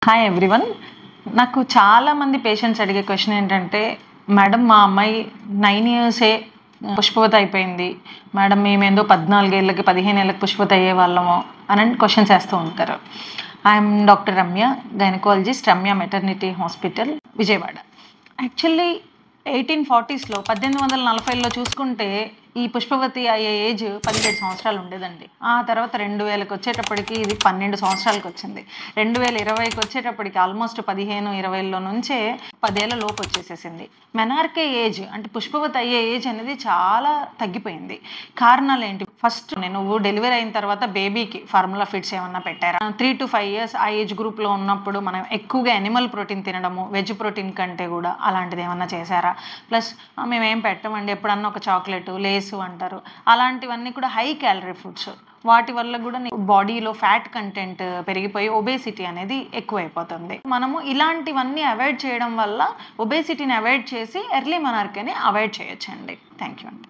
Hi everyone. నాకు చాలామంది patients అడిగే క్వశ్చన్ ఏంటంటే, మేడం మా అమ్మాయి 9 ఇయర్సే పుష్పవతి అయిపోయింది, మేడం మేమేందో 14 ఏళ్ళకి 15 ఏళ్ళకి పుష్పవతి అయ్యే వాళ్ళము అని క్వశ్చన్స్ వేస్తూ ఉంటారు. I'm doctor Ramya, gynaecologist, Ramya maternity hospital, Vijayawada. Actually 1840స్లో 1840లో చూసుకుంటే ఈ పుష్పవతి అయ్యే ఏజ్ 17 సంవత్సరాలు ఉండేదండి. ఆ తర్వాత 2000కి వచ్చేటప్పటికి ఇది 12 సంవత్సరాలకు వచ్చింది. 2020కి వచ్చేటప్పటికి ఆల్మోస్ట్ 15-20లో నుంచే 10 ఏళ్ళ లోపు వచ్చేసేసింది. మెనార్కే ఏజ్ అంటే పుష్పవతి అయ్యే ఏజ్ అనేది చాలా తగ్గిపోయింది. కారణాలు ఏంటి? ఫస్ట్, నువ్వు డెలివరీ అయిన తర్వాత బేబీకి ఫార్ములా ఫీడ్స్ ఏమన్నా పెట్టారా? 3 to 5 ఇయర్స్ ఆ ఏజ్ గ్రూప్లో ఉన్నప్పుడు మనం ఎక్కువగా ఎనిమల్ ప్రోటీన్ తినడము, వెజ్ ప్రోటీన్ కంటే కూడా అలాంటిది ఏమన్నా చేశారా? ప్లస్ మేమేం పెట్టమండి, ఎప్పుడన్నా ఒక చాక్లెట్, లేసు అంటారు, అలాంటివన్నీ కూడా హై క్యాలరీ ఫుడ్స్. వాటి వల్ల కూడా బాడీలో ఫ్యాట్ కంటెంట్ పెరిగిపోయి ఒబేసిటీ అనేది ఎక్కువైపోతుంది. మనము ఇలాంటివన్నీ అవాయిడ్ చేయడం వల్ల ఒబేసిటీని అవాయిడ్ చేసి ఎర్లీ మెనార్కేని అవాయిడ్ చేయొచ్చండి. థ్యాంక్ యూ అండి.